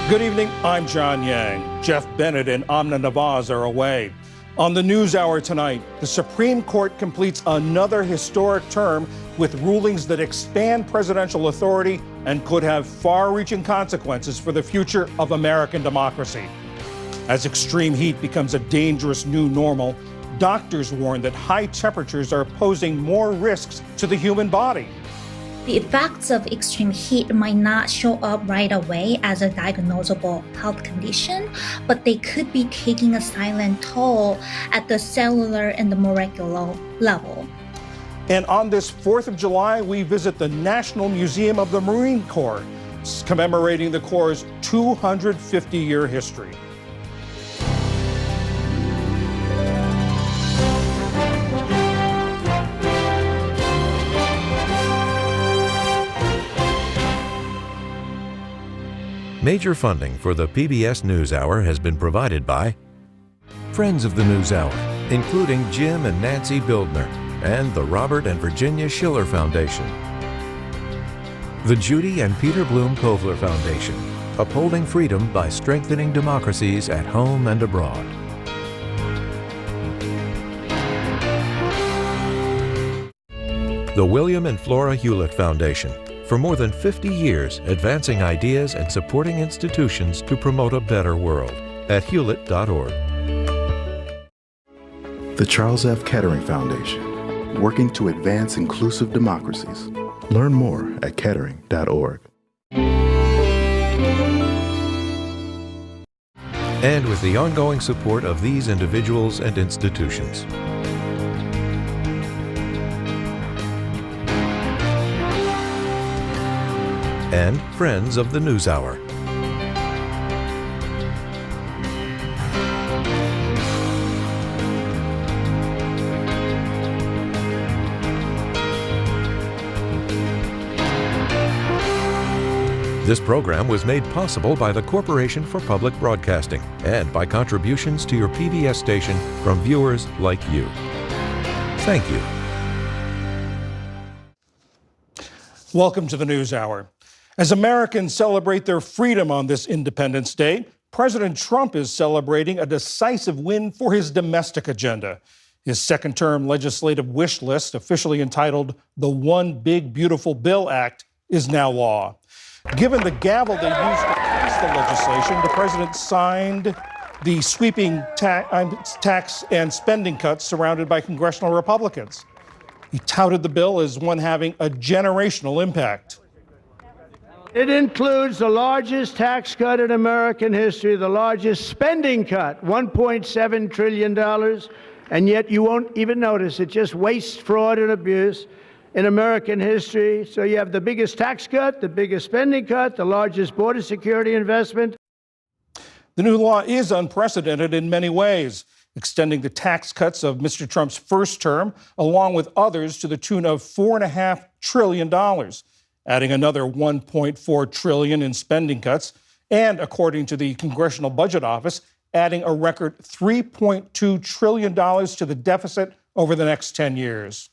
Good evening, I'm John Yang. Jeff Bennett and Amna Nawaz are away. On the NewsHour tonight, the Supreme Court completes another historic term with rulings that expand presidential authority and could have far-reaching consequences for the future of American democracy. As extreme heat becomes a dangerous new normal, doctors warn that high temperatures are posing more risks to the human body. The effects of extreme heat might not show up right away as a diagnosable health condition, but they could be taking a silent toll at the cellular and the molecular level. And on this 4th of July, we visit the National Museum of the Marine Corps, commemorating the Corps' 250-year history. Major funding for the PBS NewsHour has been provided by Friends of the NewsHour, including Jim and Nancy Bildner, and the Robert and Virginia Schiller Foundation. The Judy and Peter Bloom Kovler Foundation, upholding freedom by strengthening democracies at home and abroad. The William and Flora Hewlett Foundation, for more than 50 years advancing ideas and supporting institutions to promote a better world at hewlett.org. The Charles F. Kettering Foundation, working to advance inclusive democracies. Learn more at kettering.org. And with the ongoing support of these individuals and institutions. And Friends of the NewsHour. This program was made possible by the Corporation for Public Broadcasting and by contributions to your PBS station from viewers like you. Thank you. Welcome to the NewsHour. As Americans celebrate their freedom on this Independence Day, President Trump is celebrating a decisive win for his domestic agenda. His second-term legislative wish list, officially entitled the One Big Beautiful Bill Act, is now law. Given the gavel they used to pass the legislation, the president signed the sweeping tax and spending cuts surrounded by congressional Republicans. He touted the bill as one having a generational impact. It includes the largest tax cut in American history, the largest spending cut, $1.7 trillion, and yet you won't even notice it. Just waste, fraud, and abuse in American history. So you have the biggest tax cut, the biggest spending cut, the largest border security investment. The new law is unprecedented in many ways, extending the tax cuts of Mr. Trump's first term, along with others, to the tune of $4.5 trillion. Adding another $1.4 trillion in spending cuts, and according to the Congressional Budget Office, adding a record $3.2 trillion to the deficit over the next 10 years.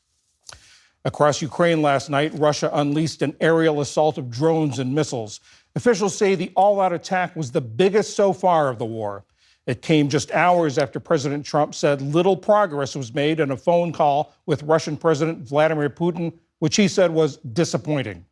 Across Ukraine last night, Russia unleashed an aerial assault of drones and missiles. Officials say the all-out attack was the biggest so far of the war. It came just hours after President Trump said little progress was made in a phone call with Russian President Vladimir Putin, which he said was disappointing.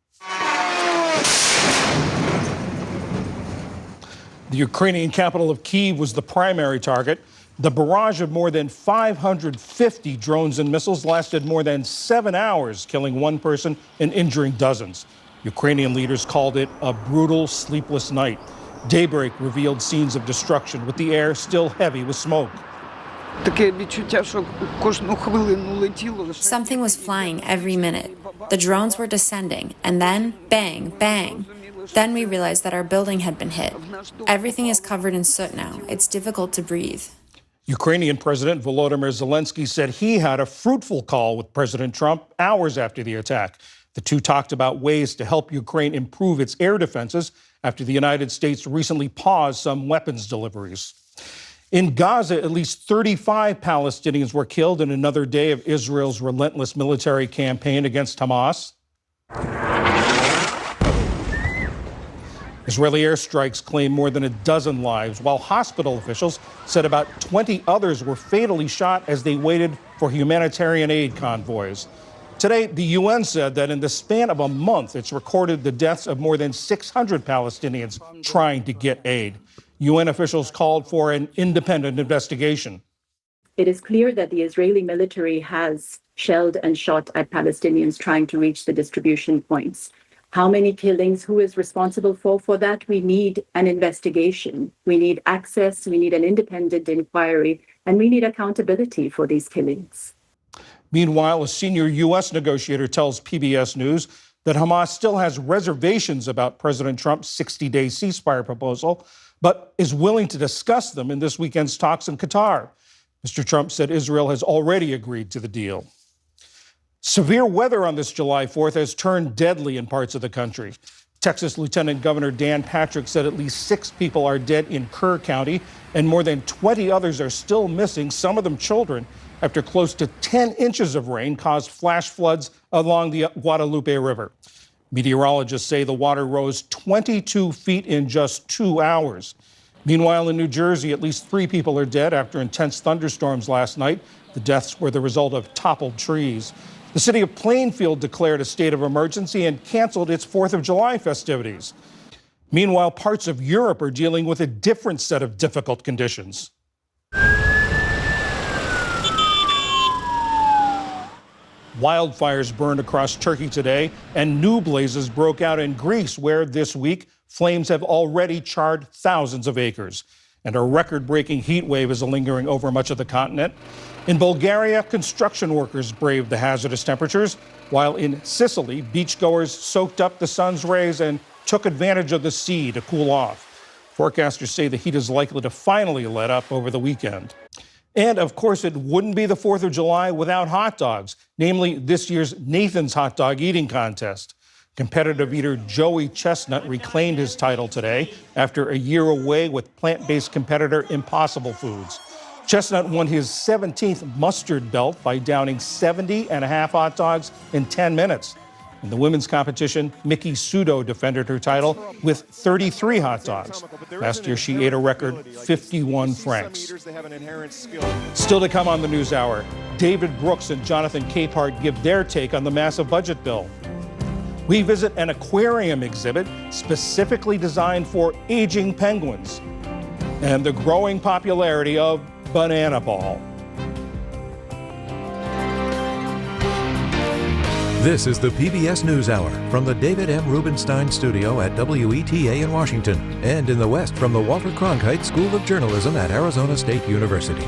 The Ukrainian capital of Kyiv was the primary target. The barrage of more than 550 drones and missiles lasted more than 7 hours, killing one person and injuring dozens. Ukrainian leaders called it a brutal, sleepless night. Daybreak revealed scenes of destruction, with the air still heavy with smoke. Something was flying every minute. The drones were descending, and then bang, bang. Then we realized that our building had been hit. Everything is covered in soot now. It's difficult to breathe. Ukrainian President Volodymyr Zelensky said he had a fruitful call with President Trump hours after the attack. The two talked about ways to help Ukraine improve its air defenses after the United States recently paused some weapons deliveries. In Gaza, at least 35 Palestinians were killed in another day of Israel's relentless military campaign against Hamas. Israeli airstrikes claimed more than a dozen lives, while hospital officials said about 20 others were fatally shot as they waited for humanitarian aid convoys. Today, the UN said that in the span of a month, it's recorded the deaths of more than 600 Palestinians trying to get aid. UN officials called for an independent investigation. It is clear that the Israeli military has shelled and shot at Palestinians trying to reach the distribution points. How many killings? Who is responsible for that? We need an investigation. We need access. We need an independent inquiry. And we need accountability for these killings. Meanwhile, a senior U.S. negotiator tells PBS News that Hamas still has reservations about President Trump's 60-day ceasefire proposal, but is willing to discuss them in this weekend's talks in Qatar. Mr. Trump said Israel has already agreed to the deal. Severe weather on this July 4th has turned deadly in parts of the country. Texas Lieutenant Governor Dan Patrick said at least 6 people are dead in Kerr County, and more than 20 others are still missing, some of them children, after close to 10 inches of rain caused flash floods along the Guadalupe River. Meteorologists say the water rose 22 feet in just 2 hours. Meanwhile, in New Jersey, at least 3 people are dead after intense thunderstorms last night. The deaths were the result of toppled trees. The city of Plainfield declared a state of emergency and canceled its 4th of July festivities. Meanwhile, parts of Europe are dealing with a different set of difficult conditions. Wildfires burned across Turkey today, and new blazes broke out in Greece, where this week flames have already charred thousands of acres. And a record-breaking heat wave is lingering over much of the continent. In Bulgaria, construction workers braved the hazardous temperatures, while in Sicily, beachgoers soaked up the sun's rays and took advantage of the sea to cool off. Forecasters say the heat is likely to finally let up over the weekend. And, of course, it wouldn't be the 4th of July without hot dogs, namely this year's Nathan's Hot Dog Eating Contest. Competitive eater Joey Chestnut reclaimed his title today after a year away with plant-based competitor Impossible Foods. Chestnut won his 17th mustard belt by downing 70 and a half hot dogs in 10 minutes. In the women's competition, Miki Sudo defended her title with 33 hot dogs. Last year, she ate a record 51 francs. Still to come on the News Hour, David Brooks and Jonathan Capehart give their take on the massive budget bill. We visit an aquarium exhibit specifically designed for aging penguins, and the growing popularity of Banana Ball. This is the PBS NewsHour from the David M. Rubenstein Studio at WETA in Washington, and in the West from the Walter Cronkite School of Journalism at Arizona State University.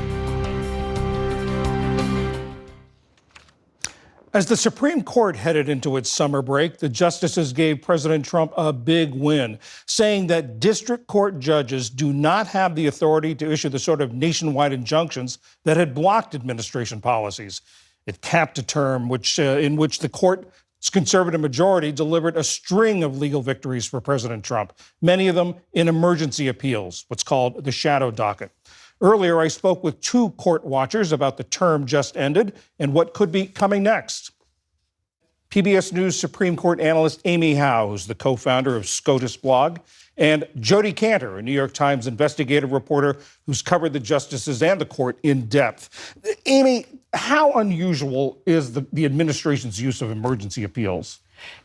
As the Supreme Court headed into its summer break, the justices gave President Trump a big win, saying that district court judges do not have the authority to issue the sort of nationwide injunctions that had blocked administration policies. It capped a term in which the court's conservative majority delivered a string of legal victories for President Trump, many of them in emergency appeals, what's called the shadow docket. Earlier, I spoke with 2 court watchers about the term just ended and what could be coming next. PBS News Supreme Court analyst Amy Howe, who's the co-founder of SCOTUS blog, and Jody Cantor, a New York Times investigative reporter who's covered the justices and the court in depth. Amy, how unusual is the administration's use of emergency appeals?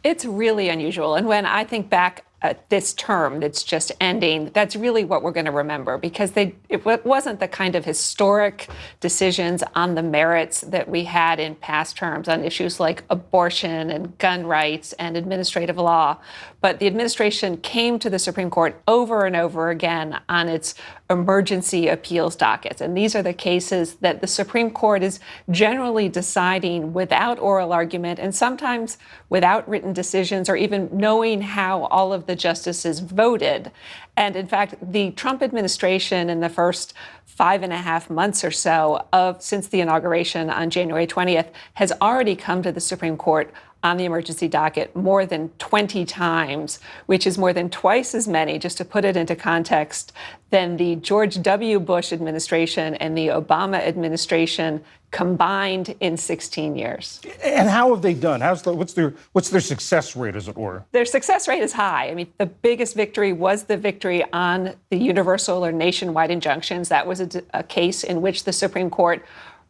It's really unusual. And when I think back at this term that's just ending, that's really what we're going to remember, because it wasn't the kind of historic decisions on the merits that we had in past terms on issues like abortion and gun rights and administrative law. But the administration came to the Supreme Court over and over again on its emergency appeals dockets. And these are the cases that the Supreme Court is generally deciding without oral argument and sometimes without written decisions or even knowing how all of the justices voted. And in fact, the Trump administration in the first 5.5 months or so since the inauguration on January 20th has already come to the Supreme Court on the emergency docket more than 20 times, which is more than twice as many, just to put it into context, than the George W. Bush administration and the Obama administration combined in 16 years. And how have they done? What's their success rate, as it were? Their success rate is high. I mean, the biggest victory was the victory on the universal or nationwide injunctions. That was a case in which the Supreme Court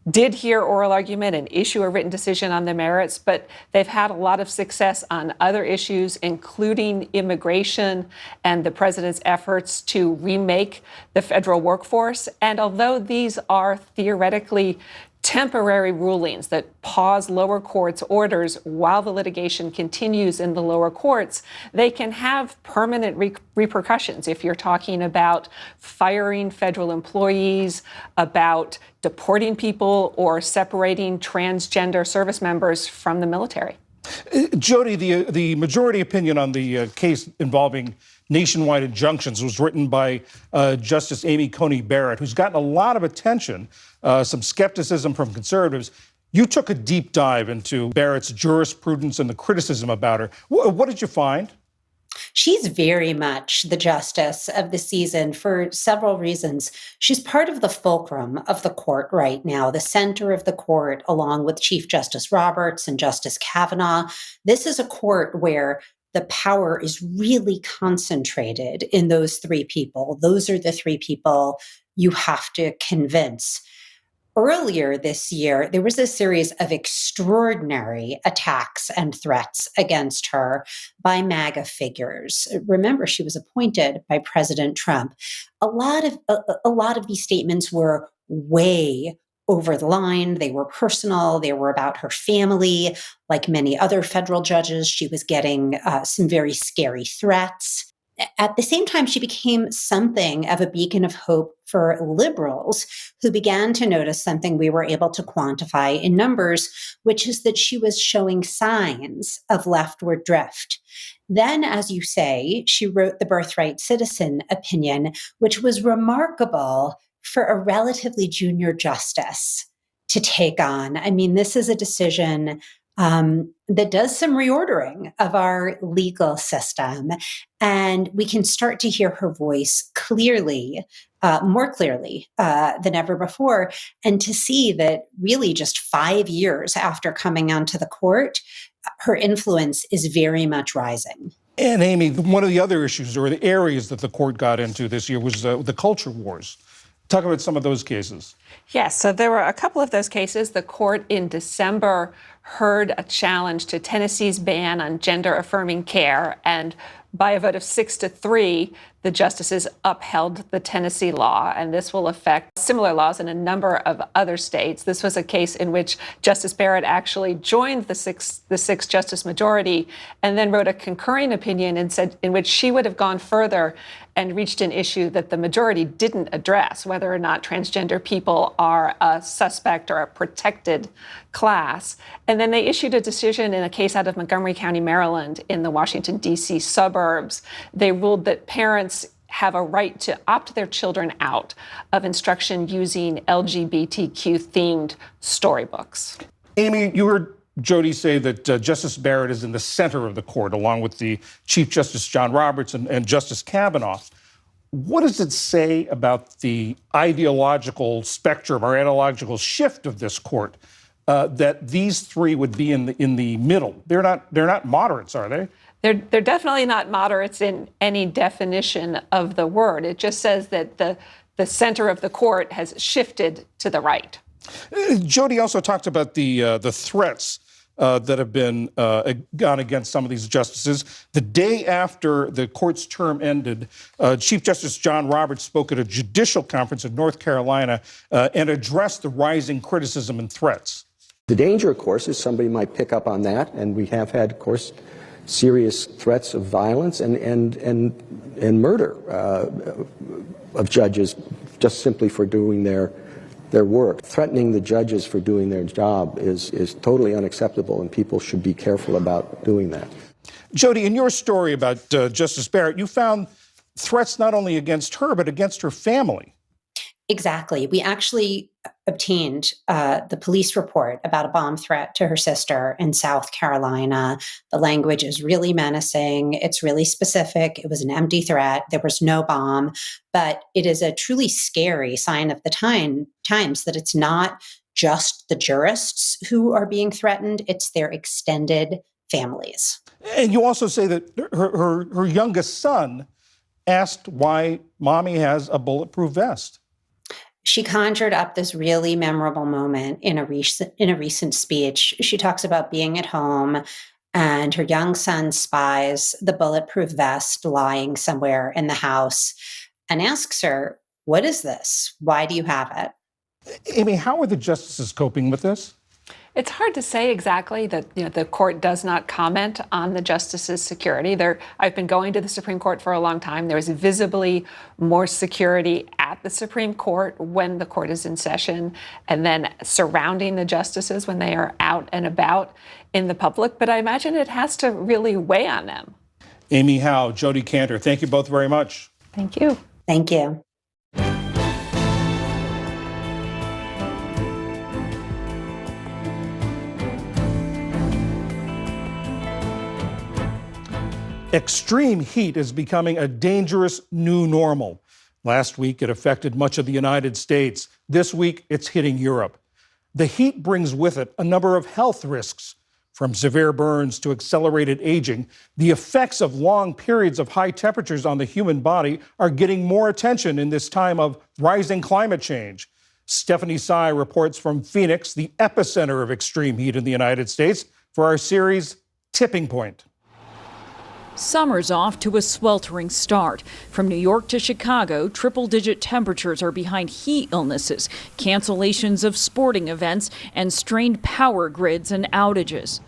did hear oral argument and issue a written decision on the merits, but they've had a lot of success on other issues, including immigration and the president's efforts to remake the federal workforce. And although these are theoretically temporary rulings that pause lower courts' orders while the litigation continues in the lower courts, they can have permanent repercussions if you're talking about firing federal employees, about deporting people, or separating transgender service members from the military. Jody, the majority opinion on the case involving nationwide injunctions was written by Justice Amy Coney Barrett, who's gotten a lot of attention, some skepticism from conservatives. You took a deep dive into Barrett's jurisprudence and the criticism about her. What did you find? She's very much the justice of the season for several reasons. She's part of the fulcrum of the court right now, the center of the court, along with Chief Justice Roberts and Justice Kavanaugh. This is a court where the power is really concentrated in those three people. Those are the three people you have to convince. Earlier this year, there was a series of extraordinary attacks and threats against her by MAGA figures. Remember, she was appointed by President Trump. A lot of these statements were way over the line. They were personal. They were about her family. Like many other federal judges, she was getting some very scary threats. At the same time, she became something of a beacon of hope for liberals who began to notice something we were able to quantify in numbers, which is that she was showing signs of leftward drift. Then, as you say, she wrote the Birthright Citizen opinion, which was remarkable for a relatively junior justice to take on. I mean, this is a decision that does some reordering of our legal system. And we can start to hear her voice clearly, more clearly than ever before. And to see that really just 5 years after coming onto the court, her influence is very much rising. And Amy, one of the other issues or the areas that the court got into this year was the culture wars. Talk about some of those cases. Yes, so there were a couple of those cases. The court in December heard a challenge to Tennessee's ban on gender-affirming care, and by a vote of 6-3, the justices upheld the Tennessee law, and this will affect similar laws in a number of other states. This was a case in which Justice Barrett actually joined the six justice majority and then wrote a concurring opinion and said in which she would have gone further and reached an issue that the majority didn't address, whether or not transgender people are a suspect or a protected class. And then they issued a decision in a case out of Montgomery County, Maryland, in the Washington, D.C. suburbs. They ruled that parents have a right to opt their children out of instruction using LGBTQ-themed storybooks. Amy, you heard Jody say that Justice Barrett is in the center of the court, along with the Chief Justice John Roberts and Justice Kavanaugh. What does it say about the ideological spectrum or ideological shift of this court that these three would be in the middle? They're not moderates, are they? They're definitely not moderates in any definition of the word. It just says that the center of the court has shifted to the right. Jody also talked about the threats that have been gone against some of these justices. The day after the court's term ended, Chief Justice John Roberts spoke at a judicial conference in North Carolina and addressed the rising criticism and threats. The danger, of course, is somebody might pick up on that, and we have had, of course, serious threats of violence and murder of judges just simply for doing their work. Threatening the judges for doing their job is totally unacceptable, and people should be careful about doing that. Jody, in your story about Justice Barrett, you found threats not only against her, but against her family. Exactly. We actually obtained the police report about a bomb threat to her sister in South Carolina. The language is really menacing. It's really specific. It was an empty threat. There was no bomb, but it is a truly scary sign of the times that it's not just the jurists who are being threatened, it's their extended families. And you also say that her youngest son asked why mommy has a bulletproof vest. She conjured up this really memorable moment in a recent speech. She talks about being at home and her young son spies the bulletproof vest lying somewhere in the house and asks her, "What is this? Why do you have it?" Amy, how are the justices coping with this? It's hard to say exactly. That the court does not comment on the justices' security. I've been going to the Supreme Court for a long time. There is visibly more security at the Supreme Court when the court is in session, and then surrounding the justices when they are out and about in the public. But I imagine it has to really weigh on them. Amy Howe, Jodi Kantor, thank you both very much. Thank you. Thank you. Extreme heat is becoming a dangerous new normal. Last week, it affected much of the United States. This week, it's hitting Europe. The heat brings with it a number of health risks, from severe burns to accelerated aging. The effects of long periods of high temperatures on the human body are getting more attention in this time of rising climate change. Stephanie Sy reports from Phoenix, the epicenter of extreme heat in the United States, for our series, Tipping Point. Summer's off to a sweltering start. From New York to Chicago, triple-digit temperatures are behind heat illnesses, cancellations of sporting events, and strained power grids and outages.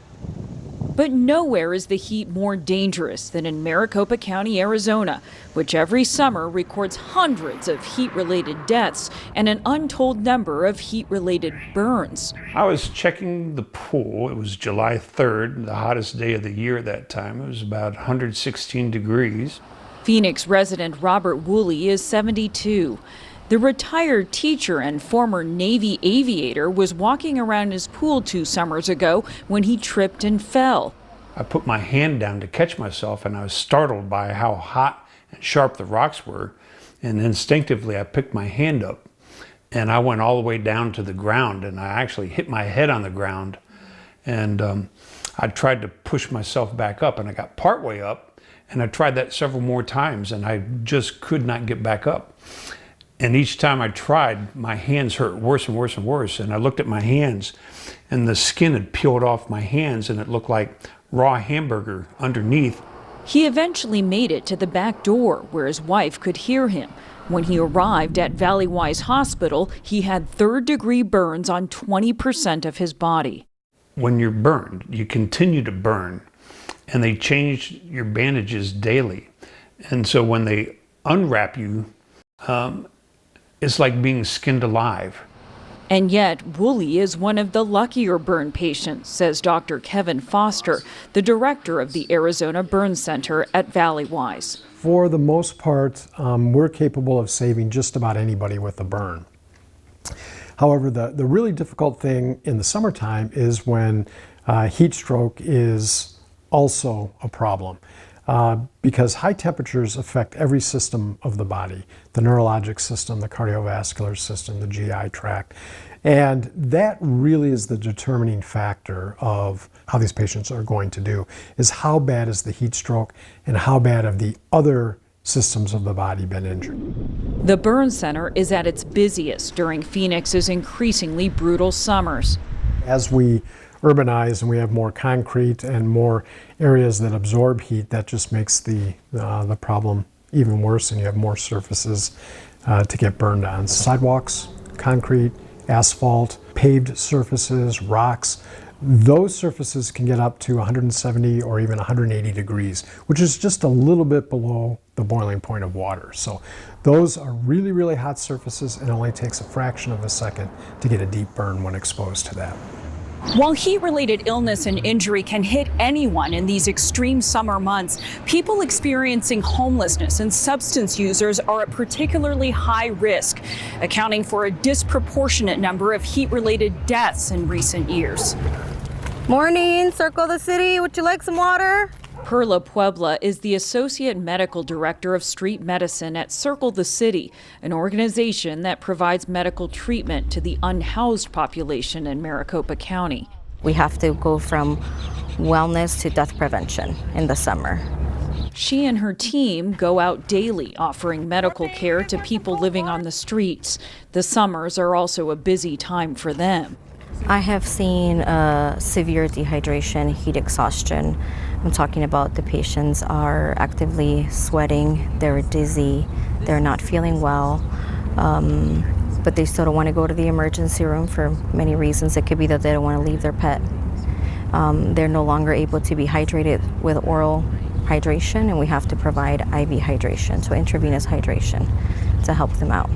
But nowhere is the heat more dangerous than in Maricopa County, Arizona, which every summer records hundreds of heat-related deaths and an untold number of heat-related burns. I was checking the pool. It was July 3rd, the hottest day of the year at that time. It was about 116 degrees. Phoenix resident Robert Woolley is 72. The retired teacher and former Navy aviator was walking around his pool 2 summers ago when he tripped and fell. I put my hand down to catch myself, and I was startled by how hot and sharp the rocks were. And instinctively, I picked my hand up, and I went all the way down to the ground, and I actually hit my head on the ground. And I tried to push myself back up, and I got partway up, and I tried that several more times, and I just could not get back up. And each time I tried, my hands hurt worse and worse and worse. And I looked at my hands, and the skin had peeled off my hands, and it looked like raw hamburger underneath. He eventually made it to the back door where his wife could hear him. When he arrived at Valleywise Hospital, he had third-degree burns on 20% of his body. When you're burned, you continue to burn, and they change your bandages daily. And so when they unwrap you, it's like being skinned alive. And yet, Woolley is one of the luckier burn patients, says Dr. Kevin Foster, the director of the Arizona Burn Center at Valleywise. For the most part, we're capable of saving just about anybody with a burn. However, the really difficult thing in the summertime is when heat stroke is also a problem. Because high temperatures affect every system of the body, the neurologic system, the cardiovascular system, the GI tract. And that really is the determining factor of how these patients are going to do, is how bad is the heat stroke and how bad have the other systems of the body been injured. The Burn Center is at its busiest during Phoenix's increasingly brutal summers. As we urbanize and we have more concrete and more areas that absorb heat, that just makes the problem even worse, and you have more surfaces to get burned on. Sidewalks, concrete, asphalt, paved surfaces, rocks, those surfaces can get up to 170 or even 180 degrees, which is just a little bit below the boiling point of water. So those are really, really hot surfaces, and it only takes a fraction of a second to get a deep burn when exposed to that. While heat-related illness and injury can hit anyone in these extreme summer months, people experiencing homelessness and substance users are at particularly high risk, accounting for a disproportionate number of heat-related deaths in recent years. Morning, Circle the City. Would you like some water? Perla Puebla is the Associate Medical Director of Street Medicine at Circle the City, an organization that provides medical treatment to the unhoused population in Maricopa County. We have to go from wellness to death prevention in the summer. She and her team go out daily offering medical care to people living on the streets. The summers are also a busy time for them. I have seen severe dehydration, heat exhaustion. I'm talking about the patients are actively sweating, they're dizzy, they're not feeling well, but they still don't want to go to the emergency room for many reasons. It could be that they don't want to leave their pet. They're no longer able to be hydrated with oral hydration, and we have to provide IV hydration, so intravenous hydration, to help them out.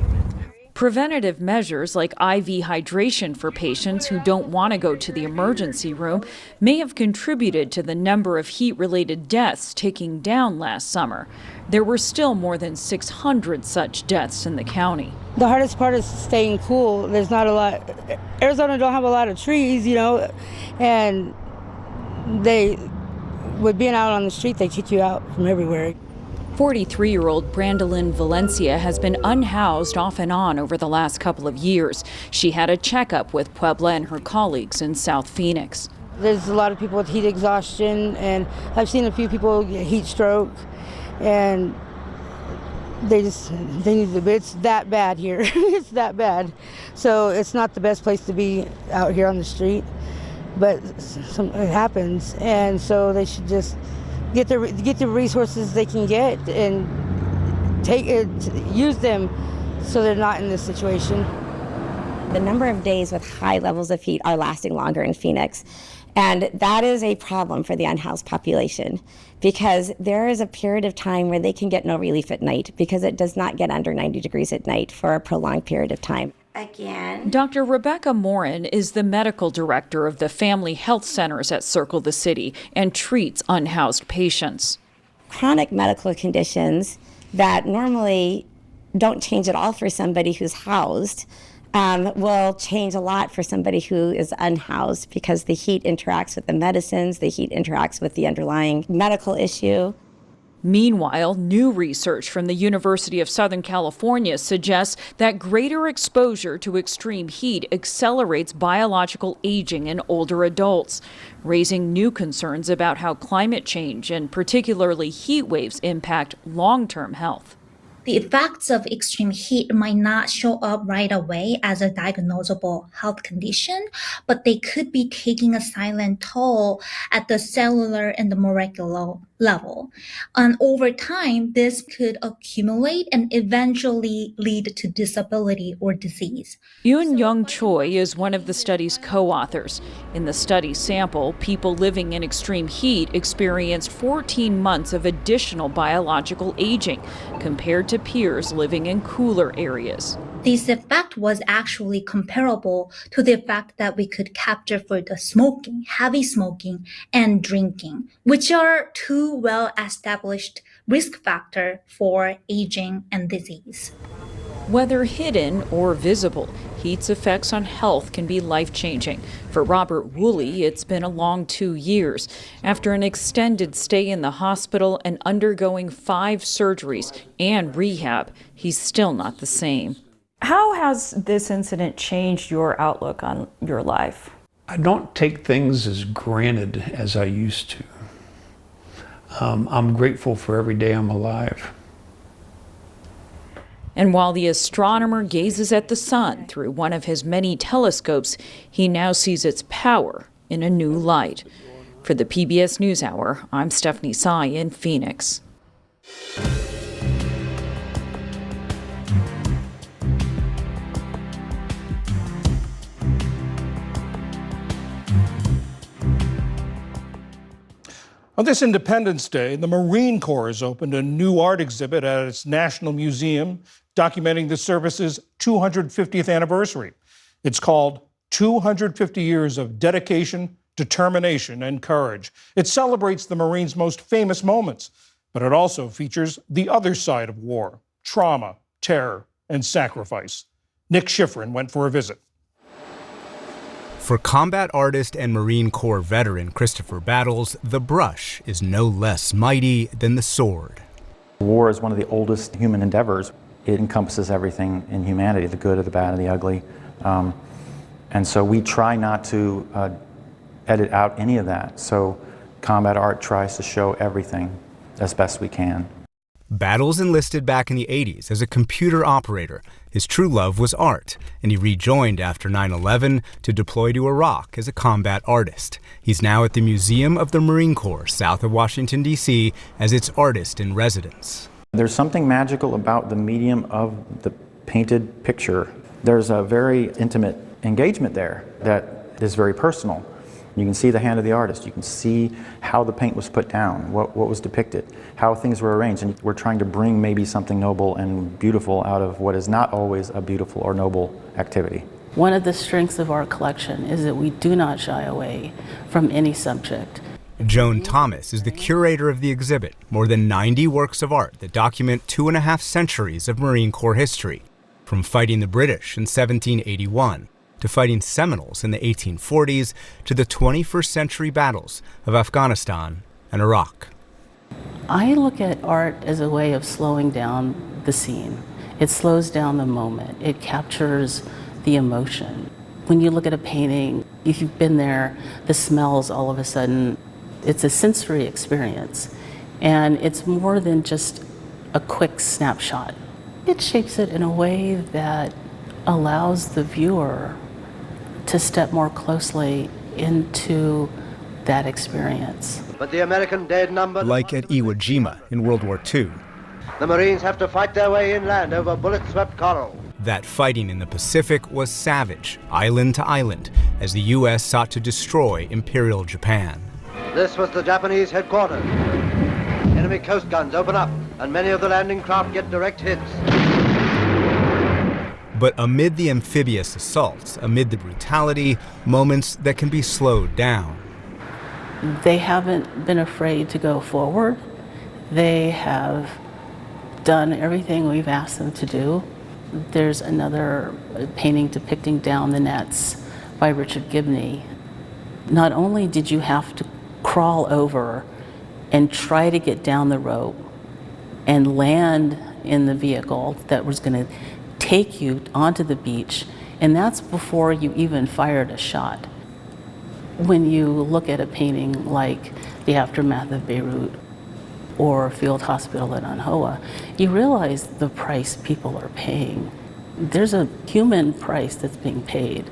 Preventative measures like IV hydration for patients who don't want to go to the emergency room may have contributed to the number of heat-related deaths ticking down last summer. There were still more than 600 such deaths in the county. The hardest part is staying cool. There's not a lot. Arizona don't have a lot of trees, and with being out on the street, they kick you out from everywhere. 43-year-old Brandolyn Valencia has been unhoused off and on over the last couple of years. She had a checkup with Puebla and her colleagues in South Phoenix. There's a lot of people with heat exhaustion, and I've seen a few people get heat stroke, and it's that bad here. It's that bad. So it's not the best place to be out here on the street, but it happens, and so they should just get the resources they can get and use them so they're not in this situation. The number of days with high levels of heat are lasting longer in Phoenix. And that is a problem for the unhoused population because there is a period of time where they can get no relief at night because it does not get under 90 degrees at night for a prolonged period of time. Again. Dr. Rebecca Morin is the medical director of the Family Health Centers at Circle the City and treats unhoused patients. Chronic medical conditions that normally don't change at all for somebody who's housed will change a lot for somebody who is unhoused because the heat interacts with the medicines, the heat interacts with the underlying medical issue. Meanwhile, new research from the University of Southern California suggests that greater exposure to extreme heat accelerates biological aging in older adults, raising new concerns about how climate change and particularly heat waves impact long-term health. The effects of extreme heat might not show up right away as a diagnosable health condition, but they could be taking a silent toll at the cellular and the molecular level. And over time, this could accumulate and eventually lead to disability or disease. Yoon Young Choi is one of the study's co-authors. In the study sample, people living in extreme heat experienced 14 months of additional biological aging compared to peers living in cooler areas. This effect was actually comparable to the effect that we could capture for the smoking, heavy smoking, and drinking, which are two well-established risk factors for aging and disease. Whether hidden or visible, heat's effects on health can be life-changing. For Robert Woolley, it's been a long 2 years. After an extended stay in the hospital and undergoing 5 surgeries and rehab, he's still not the same. How has this incident changed your outlook on your life? I don't take things as granted as I used to. I'm grateful for every day I'm alive. And while the astronomer gazes at the sun through one of his many telescopes, he now sees its power in a new light. For the PBS NewsHour, I'm Stephanie Tsai in Phoenix. On this Independence Day, the Marine Corps has opened a new art exhibit at its National Museum documenting the service's 250th anniversary. It's called 250 Years of Dedication, Determination, and Courage. It celebrates the Marines' most famous moments, but it also features the other side of war, trauma, terror, and sacrifice. Nick Schifrin went for a visit. For combat artist and Marine Corps veteran Christopher Battles, the brush is no less mighty than the sword. War is one of the oldest human endeavors. It encompasses everything in humanity, the good, the bad, and the ugly. And so we try not to edit out any of that. So combat art tries to show everything as best we can. Battles enlisted back in the 80s as a computer operator. His true love was art, and he rejoined after 9/11 to deploy to Iraq as a combat artist. He's now at the Museum of the Marine Corps, south of Washington, D.C., as its artist in residence. There's something magical about the medium of the painted picture. There's a very intimate engagement there that is very personal. You can see the hand of the artist. You can see how the paint was put down, what was depicted, how things were arranged. And we're trying to bring maybe something noble and beautiful out of what is not always a beautiful or noble activity. One of the strengths of our collection is that we do not shy away from any subject. Joan Thomas is the curator of the exhibit, more than 90 works of art that document 2.5 centuries of Marine Corps history, from fighting the British in 1781 to fighting Seminoles in the 1840s to the 21st century battles of Afghanistan and Iraq. I look at art as a way of slowing down the scene. It slows down the moment. It captures the emotion. When you look at a painting, if you've been there, the smells all of a sudden, it's a sensory experience. And it's more than just a quick snapshot. It shapes it in a way that allows the viewer to step more closely into that experience. But the American dead number... Like at Iwo Jima in World War II. The Marines have to fight their way inland over bullet-swept coral. That fighting in the Pacific was savage, island to island, as the U.S. sought to destroy Imperial Japan. This was the Japanese headquarters. Enemy coast guns open up, and many of the landing craft get direct hits. But amid the amphibious assaults, amid the brutality, moments that can be slowed down. They haven't been afraid to go forward. They have done everything we've asked them to do. There's another painting depicting Down the Nets by Richard Gibney. Not only did you have to crawl over and try to get down the rope and land in the vehicle that was going to take you onto the beach, and that's before you even fired a shot. When you look at a painting like The Aftermath of Beirut or Field Hospital at Anhoa, you realize the price people are paying. There's a human price that's being paid.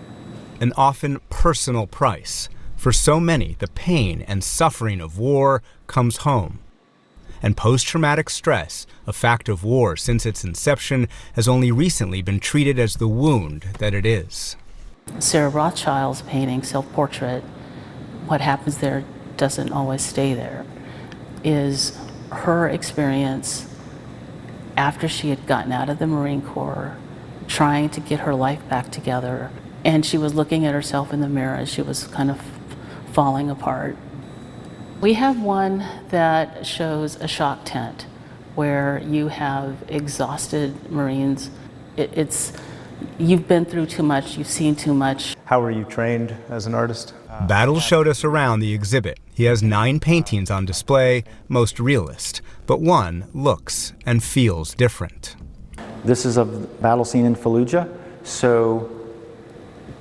An often personal price. For so many, the pain and suffering of war comes home. And post-traumatic stress, a fact of war since its inception, has only recently been treated as the wound that it is. Sarah Rothschild's painting, Self-Portrait, what happens there doesn't always stay there, is her experience after she had gotten out of the Marine Corps, trying to get her life back together, and she was looking at herself in the mirror as she was kind of falling apart. We have one that shows a shock tent where you have exhausted Marines. You've been through too much, you've seen too much. How were you trained as an artist? Battles showed us around the exhibit. He has 9 paintings on display, most realist, but one looks and feels different. This is a battle scene in Fallujah, so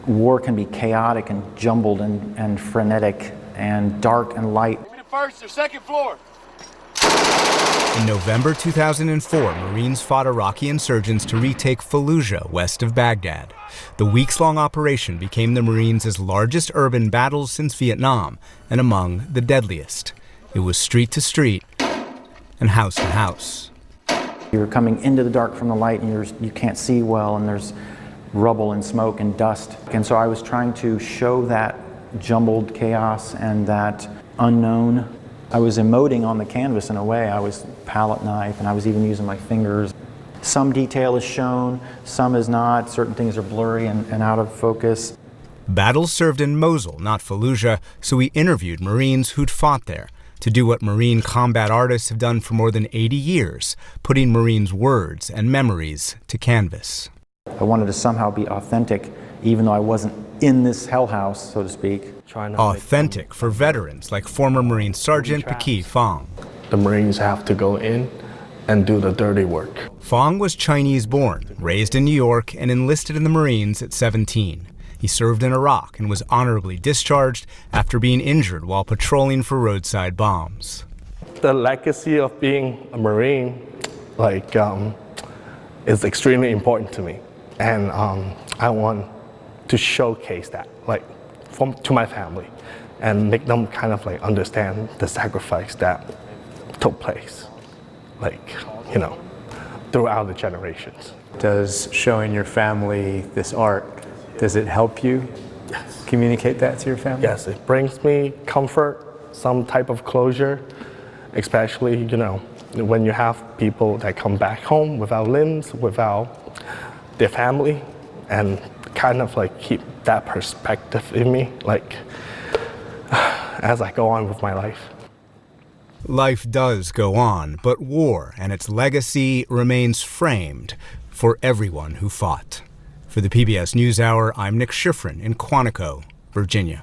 war can be chaotic and jumbled and frenetic and dark and light. First or second floor. In November 2004, Marines fought Iraqi insurgents to retake Fallujah, west of Baghdad. The weeks-long operation became the Marines' largest urban battles since Vietnam, and among the deadliest. It was street to street and house to house. You're coming into the dark from the light, and you can't see well, and there's rubble and smoke and dust. And so I was trying to show that jumbled chaos and that unknown. I was emoting on the canvas in a way. I was palette knife, and I was even using my fingers. Some detail is shown, some is not. Certain things are blurry and out of focus. Battles served in Mosul, not Fallujah, so we interviewed Marines who'd fought there to do what Marine combat artists have done for more than 80 years, putting Marines' words and memories to canvas. I wanted to somehow be authentic, even though I wasn't in this hell house, so to speak. Authentic for veterans like former Marine Sergeant Paki Fong. The Marines have to go in and do the dirty work. Fong was Chinese-born, raised in New York, and enlisted in the Marines at 17. He served in Iraq and was honorably discharged after being injured while patrolling for roadside bombs. The legacy of being a Marine, is extremely important to me, and I want to showcase that, to my family, and make them kind of understand the sacrifice that took place, throughout the generations. Does showing your family this art, does it help you communicate that to your family? Yes, it brings me comfort, some type of closure, especially, when you have people that come back home without limbs, without their family, and kind of keep that perspective in me, as I go on with my life. Life does go on, but war and its legacy remains framed for everyone who fought. For the PBS NewsHour, I'm Nick Schifrin in Quantico, Virginia.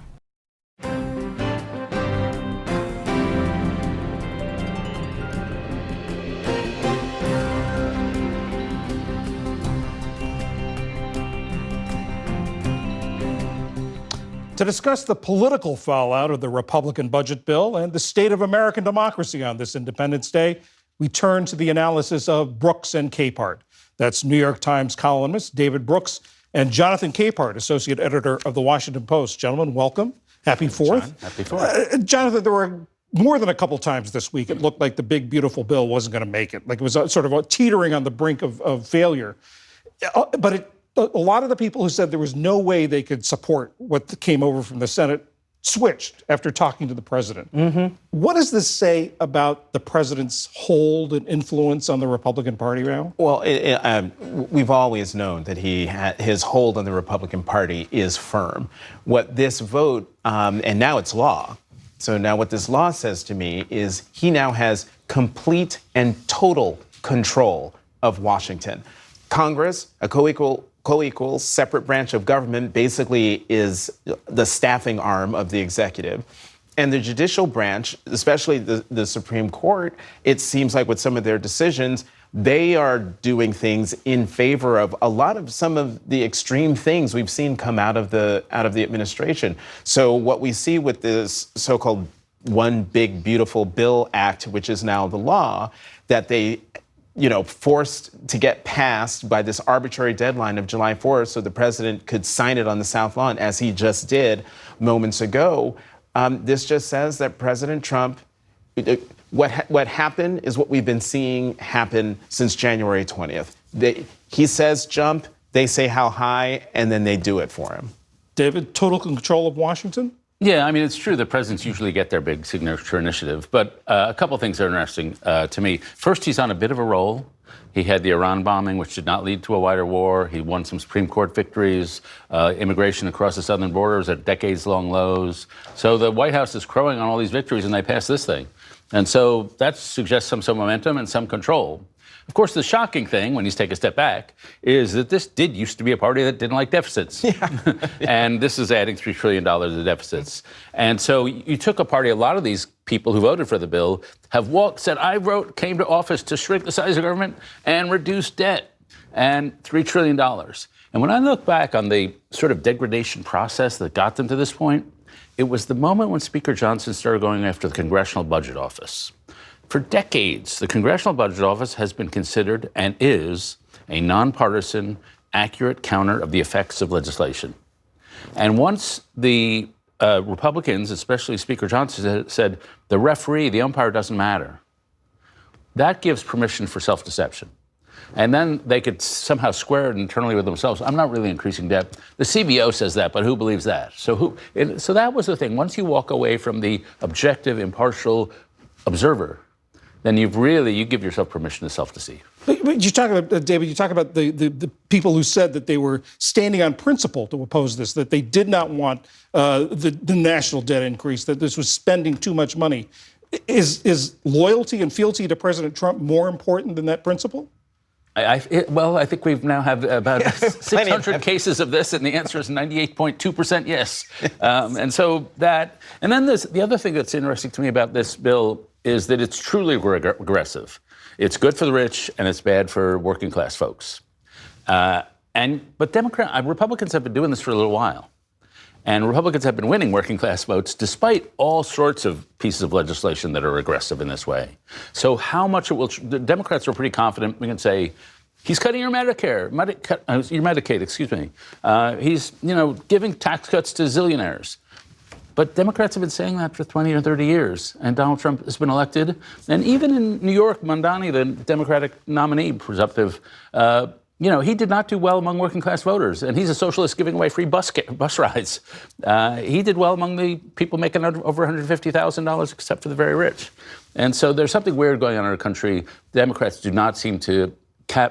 To discuss the political fallout of the Republican budget bill and the state of American democracy on this Independence Day, we turn to the analysis of Brooks and Capehart. That's New York Times columnist David Brooks and Jonathan Capehart, associate editor of The Washington Post. Gentlemen, welcome. Happy 4th. John, happy 4th. Jonathan, there were more than a couple times this week it looked like the big, beautiful bill wasn't going to make it. Like it was sort of teetering on the brink of failure. But a lot of the people who said there was no way they could support what came over from the Senate switched after talking to the president. Mm-hmm. What does this say about the president's hold and influence on the Republican Party now? Well, we've always known that his hold on the Republican Party is firm. What this vote, and now it's law, so now what this law says to me is he now has complete and total control of Washington. Congress, a co-equal separate branch of government, basically is the staffing arm of the executive. And the judicial branch, especially the Supreme Court, it seems like with some of their decisions, they are doing things in favor of some of the extreme things we've seen come out of the administration. So what we see with this so-called One Big Beautiful Bill Act, which is now the law, that they forced to get passed by this arbitrary deadline of July 4th so the president could sign it on the South Lawn, as he just did moments ago. This just says that President Trump, what happened is what we've been seeing happen since January 20th. He says jump, they say how high, and then they do it for him. David, total control of Washington? Yeah, I mean, it's true that presidents usually get their big signature initiative, but a couple of things are interesting to me. First, he's on a bit of a roll. He had the Iran bombing, which did not lead to a wider war. He won some Supreme Court victories. Immigration across the southern border is at decades-long lows. So the White House is crowing on all these victories, and they passed this thing. And so that suggests some momentum and some control. Of course, the shocking thing, when you take a step back, is that this did used to be a party that didn't like deficits. Yeah. And this is adding $3 trillion to deficits. And so you took a party, a lot of these people who voted for the bill have said, came to office to shrink the size of government and reduce debt, and $3 trillion. And when I look back on the sort of degradation process that got them to this point, it was the moment when Speaker Johnson started going after the Congressional Budget Office. For decades, the Congressional Budget Office has been considered and is a nonpartisan, accurate counter of the effects of legislation. And once the Republicans, especially Speaker Johnson, said the referee, the umpire doesn't matter, that gives permission for self-deception. And then they could somehow square it internally with themselves. I'm not really increasing debt. The CBO says that, but who believes that? So that was the thing. Once you walk away from the objective, impartial observer, then you give yourself permission to self-deceive. But you talk about, David, you talk about the people who said that they were standing on principle to oppose this, that they did not want the national debt increase, that this was spending too much money. Is loyalty and fealty to President Trump more important than that principle? Well, I think we've now have about 600 cases of this, and the answer is 98.2% yes. And so that, and then the other thing that's interesting to me about this bill is that it's truly regressive. It's good for the rich, and it's bad for working class folks. But Republicans have been doing this for a little while. And Republicans have been winning working class votes despite all sorts of pieces of legislation that are regressive in this way. So how much it will, the Democrats are pretty confident. We can say, he's cutting your Medicare, your Medicaid, excuse me. He's, giving tax cuts to zillionaires. But Democrats have been saying that for 20 or 30 years, and Donald Trump has been elected. And even in New York, Mondani, the Democratic nominee, presumptive, he did not do well among working class voters, and he's a socialist giving away free bus rides. He did well among the people making over $150,000, except for the very rich. And so there's something weird going on in our country. Democrats do not seem to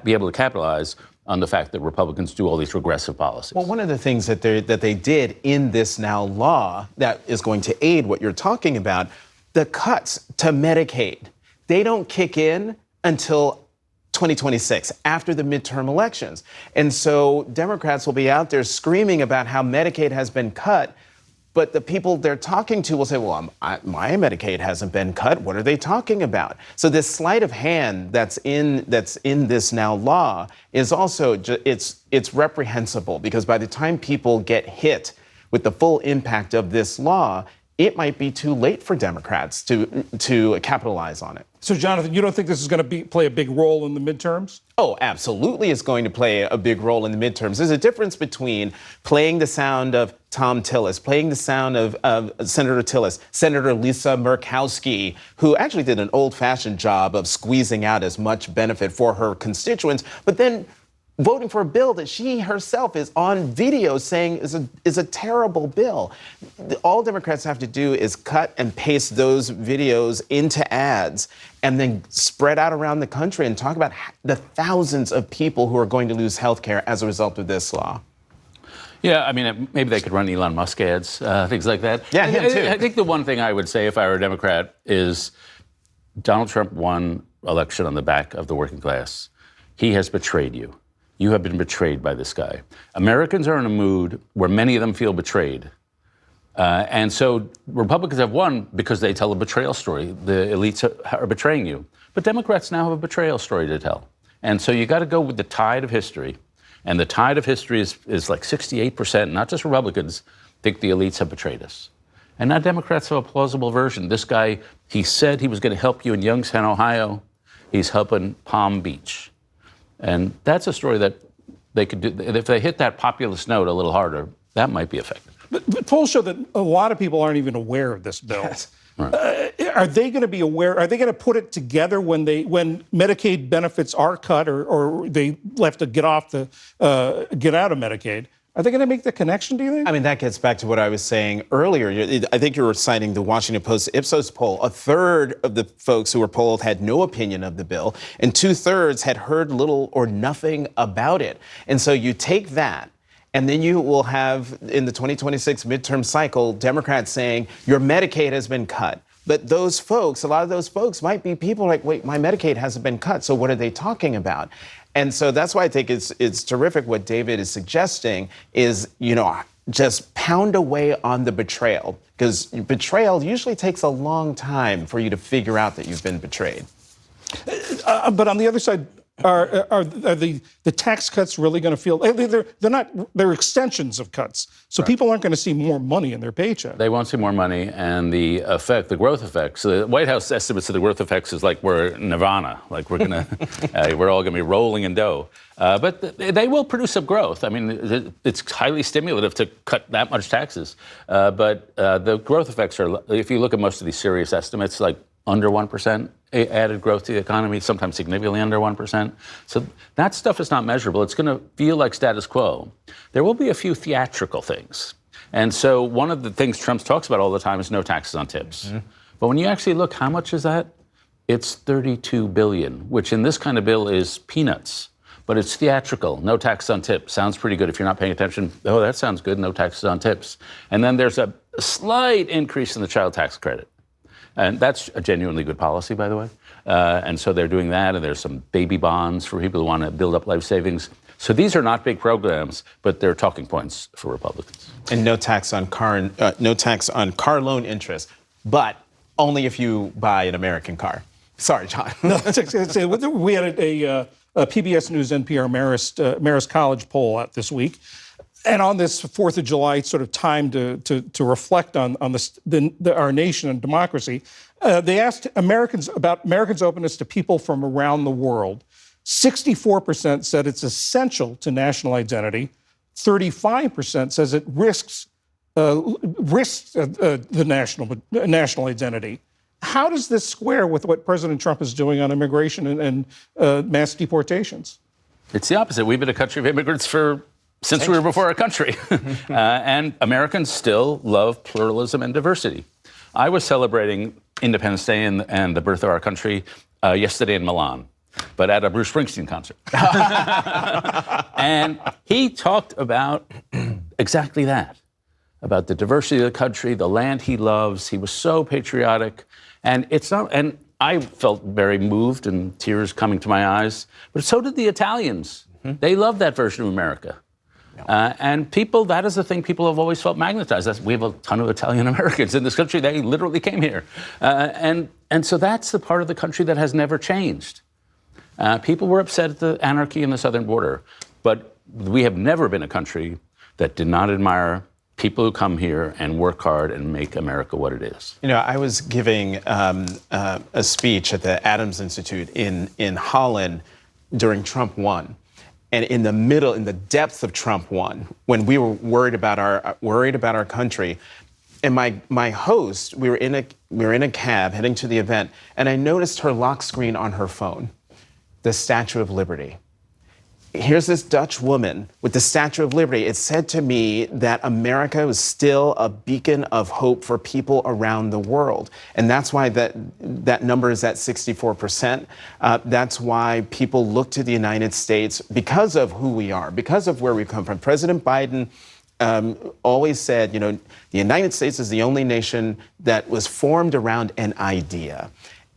be able to capitalize on the fact that Republicans do all these regressive policies. Well, one of the things that they did in this now law that is going to aid what you're talking about, the cuts to Medicaid, they don't kick in until 2026, after the midterm elections. And so Democrats will be out there screaming about how Medicaid has been cut, but the people they're talking to will say, well, my Medicaid hasn't been cut. What are they talking about? So this sleight of hand that's in this now law is also, it's reprehensible, because by the time people get hit with the full impact of this law, it might be too late for Democrats to capitalize on it. So, Jonathan, you don't think this is going to play a big role in the midterms? Oh, absolutely it's going to play a big role in the midterms. There's a difference between playing the sound of Tom Tillis, playing the sound of Senator Tillis, Senator Lisa Murkowski, who actually did an old-fashioned job of squeezing out as much benefit for her constituents, but then voting for a bill that she herself is on video saying is a terrible bill. All Democrats have to do is cut and paste those videos into ads and then spread out around the country and talk about the thousands of people who are going to lose health care as a result of this law. Yeah, I mean, maybe they could run Elon Musk ads, things like that. Yeah, him too. I think the one thing I would say if I were a Democrat is Donald Trump won election on the back of the working class. He has betrayed you. You have been betrayed by this guy. Americans are in a mood where many of them feel betrayed. And so Republicans have won because they tell a betrayal story. The elites are betraying you. But Democrats now have a betrayal story to tell. And so you got to go with the tide of history. And the tide of history is like 68%, not just Republicans, think the elites have betrayed us. And now Democrats have a plausible version. This guy, he said he was going to help you in Youngstown, Ohio. He's helping Palm Beach. And that's a story that they could do. If they hit that populist note a little harder, that might be effective. But polls show that a lot of people aren't even aware of this bill. Yes. Right. Are they going to be aware? Are they going to put it together when Medicaid benefits are cut or they have to get out of Medicaid? Are they going to make the connection, do you think? I mean, that gets back to what I was saying earlier. I think you were citing the Washington Post Ipsos poll. A third of the folks who were polled had no opinion of the bill, and 2/3 had heard little or nothing about it. And so you take that, and then you will have, in the 2026 midterm cycle, Democrats saying, your Medicaid has been cut. But those folks, a lot of those folks might be people like, wait, my Medicaid hasn't been cut, so what are they talking about? And so that's why I think it's terrific what David is suggesting is, just pound away on the betrayal, because betrayal usually takes a long time for you to figure out that you've been betrayed. But on the other side, are the tax cuts really going to feel? They're not. They're extensions of cuts, so people aren't going to see more money in their paycheck. They won't see more money, and the growth effects. So the White House estimates of the growth effects is like we're nirvana, like we're all going to be rolling in dough. But they will produce some growth. I mean, it's highly stimulative to cut that much taxes. But the growth effects are, if you look at most of these serious estimates, like under 1% added growth to the economy, sometimes significantly under 1%. So that stuff is not measurable. It's going to feel like status quo. There will be a few theatrical things. And so one of the things Trump talks about all the time is no taxes on tips. Mm-hmm. But when you actually look, how much is that? It's $32 billion, which in this kind of bill is peanuts. But it's theatrical, no taxes on tips. Sounds pretty good if you're not paying attention. Oh, that sounds good, no taxes on tips. And then there's a slight increase in the child tax credit. And that's a genuinely good policy, by the way. And so they're doing that, and there's some baby bonds for people who want to build up life savings. So these are not big programs, but they're talking points for Republicans. And no tax on car loan interest, but only if you buy an American car. Sorry, John. No, we had a PBS News NPR Marist College poll out this week. And on this 4th of July sort of time to reflect on our nation and democracy, they asked Americans about Americans' openness to people from around the world. 64% said it's essential to national identity. 35% says it risks the national identity. How does this square with what President Trump is doing on immigration and mass deportations? It's the opposite. We've been a country of immigrants since we were before a country. And Americans still love pluralism and diversity. I was celebrating Independence Day and the birth of our country yesterday in Milan, but at a Bruce Springsteen concert. And he talked about exactly that, about the diversity of the country, the land he loves. He was so patriotic. And I felt very moved and tears coming to my eyes, but so did the Italians. They love that version of America. And that is the thing people have always felt magnetized. We have a ton of Italian Americans in this country. They literally came here. And so that's the part of the country that has never changed. People were upset at the anarchy in the southern border, but we have never been a country that did not admire people who come here and work hard and make America what it is. You know, I was giving a speech at the Adams Institute in Holland during Trump won. And in the depth of Trump won, when we were worried about our country, and my host, we were in a cab heading to the event, and I noticed her lock screen on her phone, the Statue of Liberty. Here's this Dutch woman with the Statue of Liberty. It said to me that America was still a beacon of hope for people around the world. And that's why that number is at 64%. That's why people look to the United States because of who we are, because of where we come from. President Biden always said, the United States is the only nation that was formed around an idea.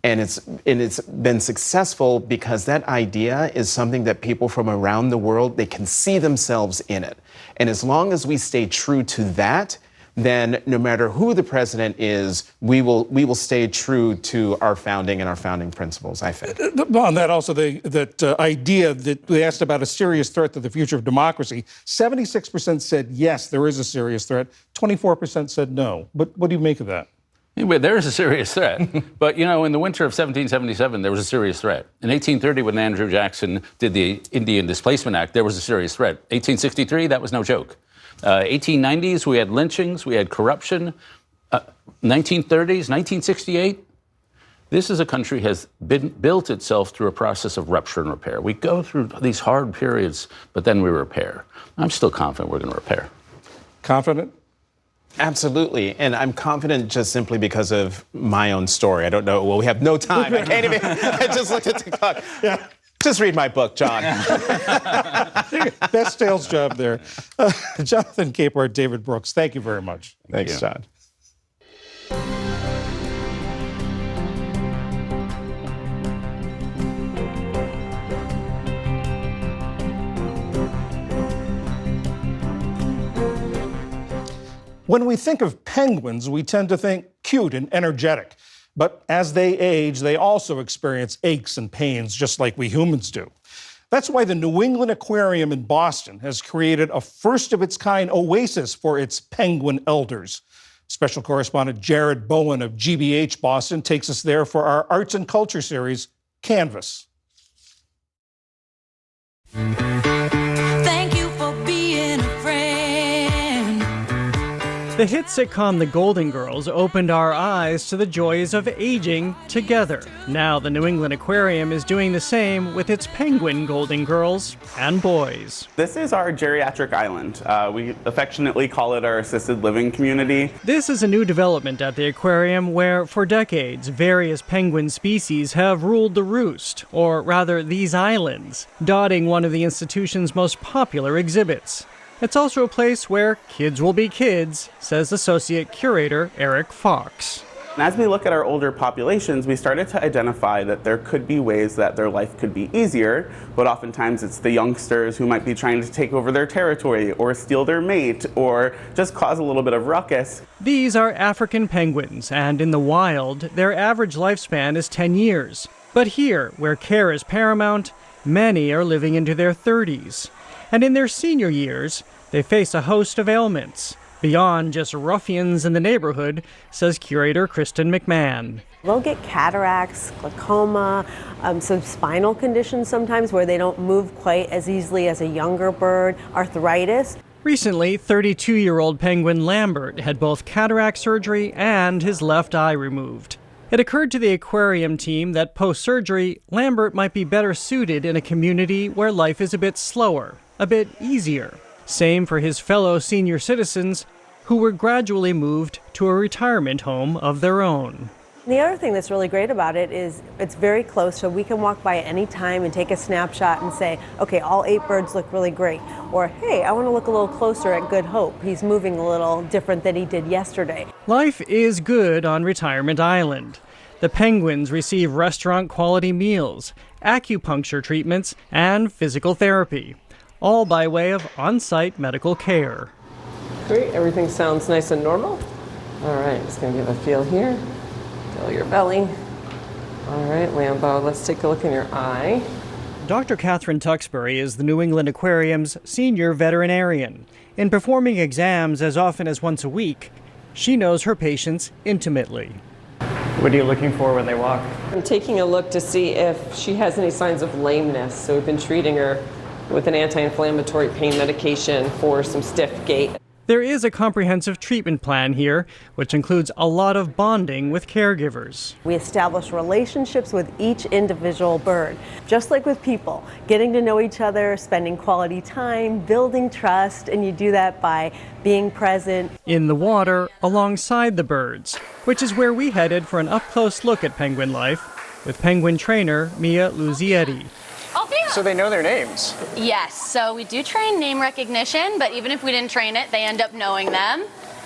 And it's been successful because that idea is something that people from around the world, they can see themselves in it. And as long as we stay true to that, then no matter who the president is, we will stay true to our founding and our founding principles, I think. On that also, that idea that we asked about a serious threat to the future of democracy, 76% said yes, there is a serious threat. 24% said no. But what do you make of that? Anyway, there is a serious threat. But, in the winter of 1777, there was a serious threat. In 1830, when Andrew Jackson did the Indian Displacement Act, there was a serious threat. 1863, that was no joke. 1890s, we had lynchings, we had corruption. 1930s, 1968, this is a country has built itself through a process of rupture and repair. We go through these hard periods, but then we repair. I'm still confident we're going to repair. Confident? Absolutely. And I'm confident just simply because of my own story. I don't know. Well, we have no time. I can't even. I just looked at the clock. Yeah. Just read my book, John. Best sales job there. Jonathan Capehart, David Brooks, thank you very much. Thanks, John. When we think of penguins, we tend to think cute and energetic. But as they age, they also experience aches and pains, just like we humans do. That's why the New England Aquarium in Boston has created a first-of-its-kind oasis for its penguin elders. Special correspondent Jared Bowen of GBH Boston takes us there for our arts and culture series, Canvas. Thank you for being a friend. The hit sitcom The Golden Girls opened our eyes to the joys of aging together. Now the New England Aquarium is doing the same with its penguin Golden Girls and boys. This is our geriatric island. We affectionately call it our assisted living community. This is a new development at the aquarium where, for decades, various penguin species have ruled the roost, or rather these islands, dotting one of the institution's most popular exhibits. It's also a place where kids will be kids, says Associate Curator Eric Fox. And as we look at our older populations, we started to identify that there could be ways that their life could be easier, but oftentimes it's the youngsters who might be trying to take over their territory or steal their mate or just cause a little bit of ruckus. These are African penguins, and in the wild, their average lifespan is 10 years. But here, where care is paramount, many are living into their 30s. And in their senior years, they face a host of ailments, beyond just ruffians in the neighborhood, says curator Kristen McMahon. They'll get cataracts, glaucoma, some spinal conditions sometimes where they don't move quite as easily as a younger bird, arthritis. Recently, 32-year-old penguin Lambert had both cataract surgery and his left eye removed. It occurred to the aquarium team that post-surgery, Lambert might be better suited in a community where life is a bit slower, a bit easier. Same for his fellow senior citizens who were gradually moved to a retirement home of their own. The other thing that's really great about it is it's very close, so we can walk by at any time and take a snapshot and say, okay, all 8 birds look really great. Or, hey, I want to look a little closer at Good Hope. He's moving a little different than he did yesterday. Life is good on Retirement Island. The penguins receive restaurant-quality meals, acupuncture treatments, and physical therapy, all by way of on-site medical care. Great, everything sounds nice and normal. All right, just gonna give a feel here. Feel your belly. All right, Lambo, let's take a look in your eye. Dr. Catherine Tuxbury is the New England Aquarium's senior veterinarian. In performing exams as often as once a week, she knows her patients intimately. What are you looking for when they walk? I'm taking a look to see if she has any signs of lameness. So we've been treating her with an anti-inflammatory pain medication for some stiff gait. There is a comprehensive treatment plan here, which includes a lot of bonding with caregivers. We establish relationships with each individual bird, just like with people, getting to know each other, spending quality time, building trust, and you do that by being present. In the water, alongside the birds, which is where we headed for an up-close look at penguin life with penguin trainer Mia Luzietti. So they know their names? Yes, so we do train name recognition, but even if we didn't train it, they end up knowing them.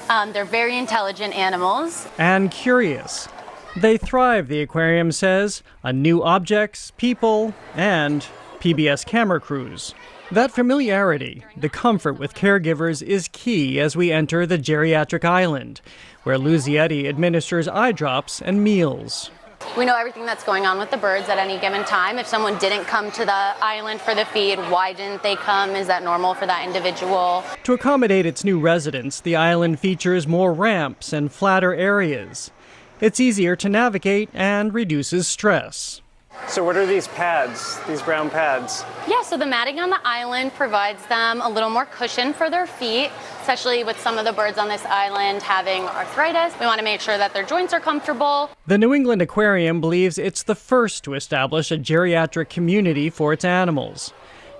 They're very intelligent animals. And curious. They thrive, the aquarium says, on new objects, people, and PBS camera crews. That familiarity, the comfort with caregivers, is key as we enter the geriatric island, where Luzietti administers eye drops and meals. We know everything that's going on with the birds at any given time. If someone didn't come to the island for the feed, why didn't they come? Is that normal for that individual? To accommodate its new residents, the island features more ramps and flatter areas. It's easier to navigate and reduces stress. So what are these pads, these brown pads? Yeah, so the matting on the island provides them a little more cushion for their feet, especially with some of the birds on this island having arthritis. We want to make sure that their joints are comfortable. The New England Aquarium believes it's the first to establish a geriatric community for its animals.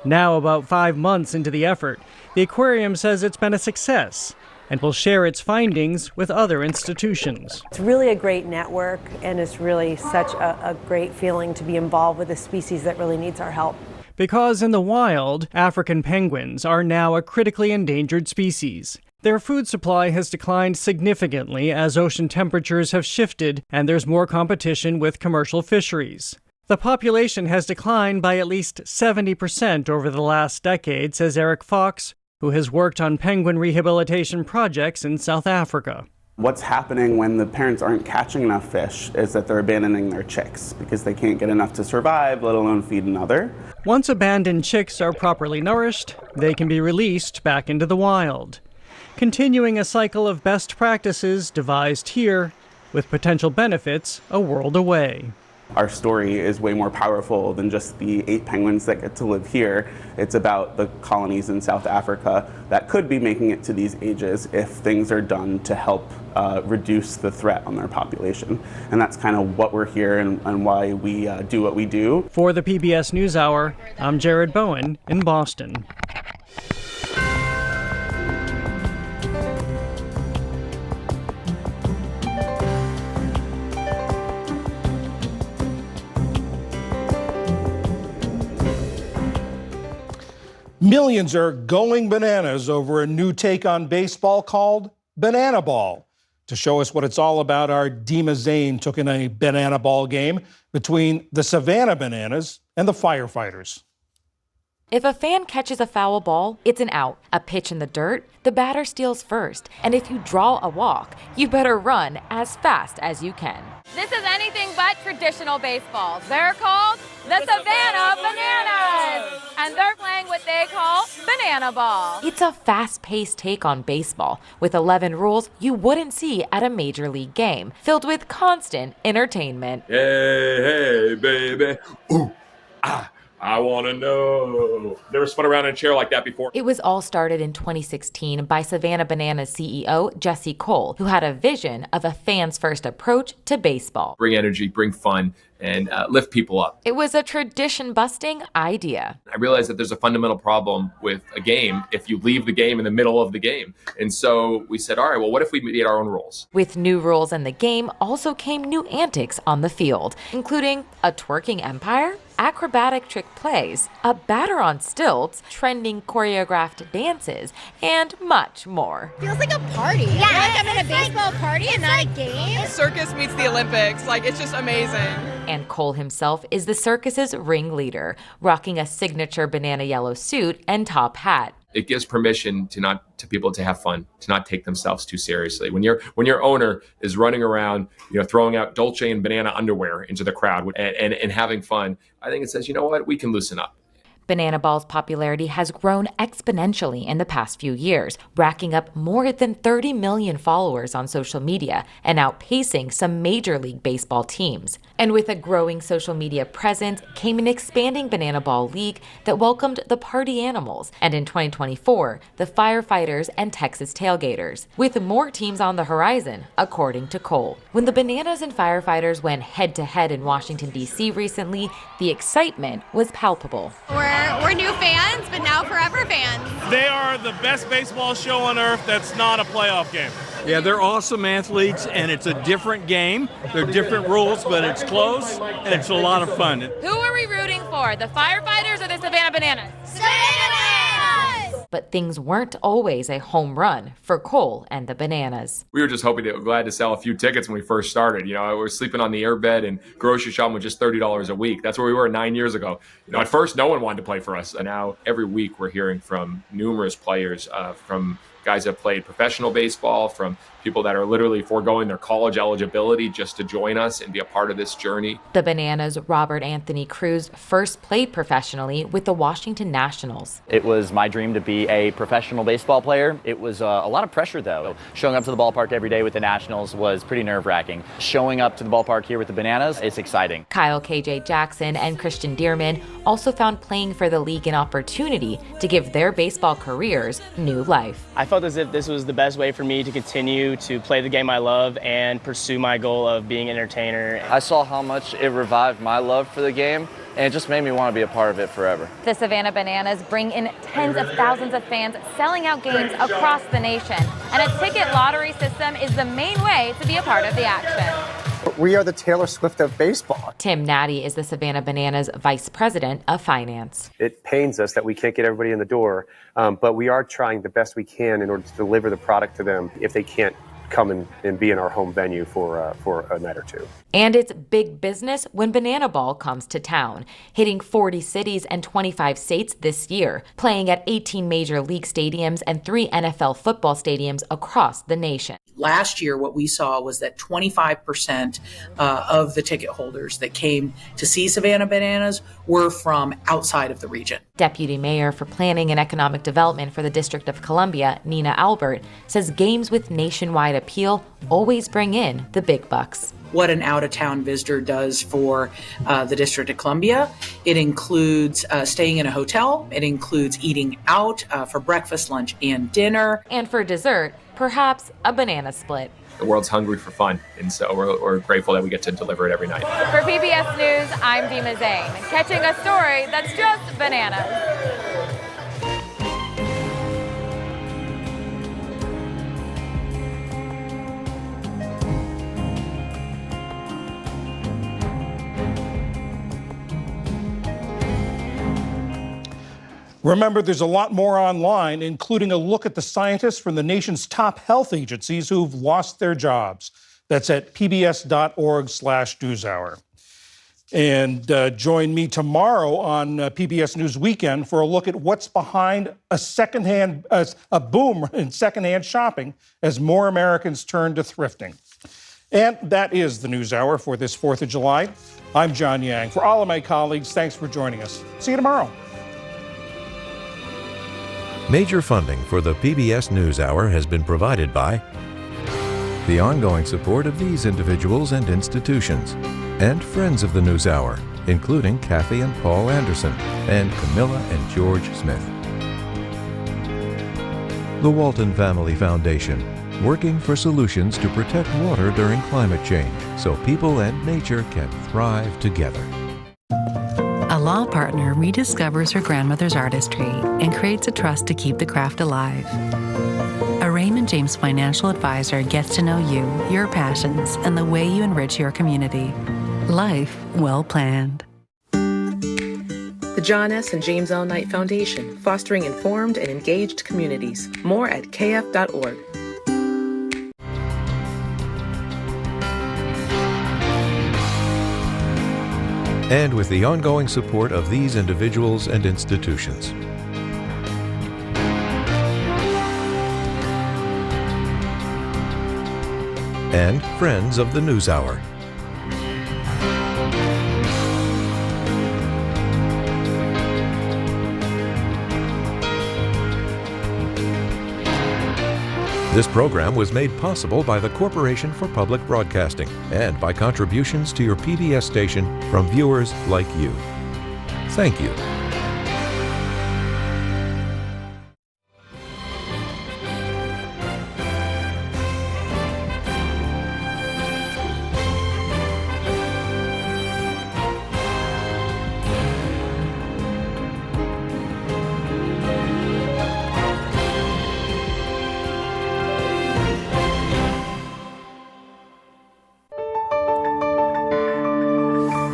Now, about 5 months into the effort, the aquarium says it's been a success and will share its findings with other institutions. It's really a great network, and it's really such a great feeling to be involved with a species that really needs our help. Because in the wild, African penguins are now a critically endangered species. Their food supply has declined significantly as ocean temperatures have shifted and there's more competition with commercial fisheries. The population has declined by at least 70% over the last decade, says Eric Fox, who has worked on penguin rehabilitation projects in South Africa. What's happening when the parents aren't catching enough fish is that they're abandoning their chicks because they can't get enough to survive, let alone feed another. Once abandoned chicks are properly nourished, they can be released back into the wild, continuing a cycle of best practices devised here with potential benefits a world away. Our story is way more powerful than just the 8 penguins that get to live here. It's about the colonies in South Africa that could be making it to these ages if things are done to help reduce the threat on their population. And that's kind of what we're here and why we do what we do. For the PBS NewsHour, I'm Jared Bowen in Boston. Millions are going bananas over a new take on baseball called Banana Ball. To show us what it's all about, our Dima Zane took in a banana ball game between the Savannah Bananas and the Firefighters. If a fan catches a foul ball, it's an out. A pitch in the dirt, the batter steals first. And if you draw a walk, you better run as fast as you can. This is anything but traditional baseball. They're called the Savannah Bananas, and they're playing what they call banana ball. It's a fast-paced take on baseball, with 11 rules you wouldn't see at a major league game, filled with constant entertainment. Hey, baby. Ooh, I want to know. Never spun around in a chair like that before. It was all started in 2016 by Savannah Bananas CEO Jesse Cole, who had a vision of a fans first approach to baseball. Bring energy, bring fun, and lift people up. It was a tradition-busting idea. I realized that there's a fundamental problem with a game if you leave the game in the middle of the game. And so we said, all right, well, what if we made our own rules? With new rules in the game also came new antics on the field, including a twerking umpire, acrobatic trick plays, a batter on stilts, trending choreographed dances, and much more. Feels like a party. Yeah, like I'm in a baseball party and not a game. Circus meets the Olympics. Like, it's just amazing. And Cole himself is the circus's ringleader, rocking a signature banana yellow suit and top hat. It gives permission to people to have fun, to not take themselves too seriously. When your owner is running around, throwing out Dolce and banana underwear into the crowd and having fun, I think it says, you know what, we can loosen up. Banana Ball's popularity has grown exponentially in the past few years, racking up more than 30 million followers on social media and outpacing some Major League Baseball teams. And with a growing social media presence came an expanding Banana Ball League that welcomed the Party Animals, and in 2024, the Firefighters and Texas Tailgaters, with more teams on the horizon, according to Cole. When the Bananas and Firefighters went head-to-head in Washington, D.C. recently, the excitement was palpable. We're new fans, but now forever fans. They are the best baseball show on earth that's not a playoff game. Yeah, they're awesome athletes, and it's a different game. They're different rules, but it's close, and it's a lot of fun. Who are we rooting for, the Firefighters or the Savannah Bananas? Savannah Bananas! But things weren't always a home run for Cole and the Bananas. We were just glad to sell a few tickets when we first started. We were sleeping on the airbed and grocery shopping with just $30 a week. That's where we were 9 years ago. At first, no one wanted to play for us. And now every week we're hearing from numerous players, from guys that have played professional baseball, from people that are literally foregoing their college eligibility just to join us and be a part of this journey. The Bananas' Robert Anthony Cruz first played professionally with the Washington Nationals. It was my dream to be a professional baseball player. It was a lot of pressure, though. Showing up to the ballpark every day with the Nationals was pretty nerve-wracking. Showing up to the ballpark here with the Bananas, it's exciting. Kyle KJ Jackson and Christian Dearman also found playing for the league an opportunity to give their baseball careers new life. I felt as if this was the best way for me to continue to play the game I love and pursue my goal of being an entertainer. I saw how much it revived my love for the game, and it just made me want to be a part of it forever. The Savannah Bananas bring in tens of thousands of fans, selling out games across the nation. And a ticket lottery system is the main way to be a part of the action. We are the Taylor Swift of baseball. Tim Natty is the Savannah Bananas Vice President of Finance. It pains us that we can't get everybody in the door, but we are trying the best we can in order to deliver the product to them if they can't come and be in our home venue for a night or two. And it's big business when Banana Ball comes to town, hitting 40 cities and 25 states this year, playing at 18 major league stadiums and 3 NFL football stadiums across the nation. Last year, what we saw was that 25% of the ticket holders that came to see Savannah Bananas were from outside of the region. Deputy Mayor for Planning and Economic Development for the District of Columbia, Nina Albert, says games with nationwide appeal always bring in the big bucks. What an out-of-town visitor does for the District of Columbia. It includes staying in a hotel. It includes eating out for breakfast, lunch, and dinner. And for dessert, perhaps a banana split. The world's hungry for fun, and so we're grateful that we get to deliver it every night. For PBS News, I'm Dima Zane, catching a story that's just bananas. Remember, there's a lot more online, including a look at the scientists from the nation's top health agencies who've lost their jobs. That's at pbs.org/newshour. And join me tomorrow on PBS News Weekend for a look at what's behind a boom in secondhand shopping as more Americans turn to thrifting. And that is the News Hour for this 4th of July. I'm John Yang. For all of my colleagues, thanks for joining us. See you tomorrow. Major funding for the PBS NewsHour has been provided by the ongoing support of these individuals and institutions, and friends of the NewsHour, including Kathy and Paul Anderson, and Camilla and George Smith. The Walton Family Foundation, working for solutions to protect water during climate change so people and nature can thrive together. A law partner rediscovers her grandmother's artistry and creates a trust to keep the craft alive. A Raymond James financial advisor gets to know you, your passions, and the way you enrich your community. Life well planned. The John S. and James L. Knight Foundation, fostering informed and engaged communities. More at kf.org. And with the ongoing support of these individuals and institutions. And friends of the NewsHour. This program was made possible by the Corporation for Public Broadcasting and by contributions to your PBS station from viewers like you. Thank you.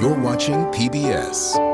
You're watching PBS.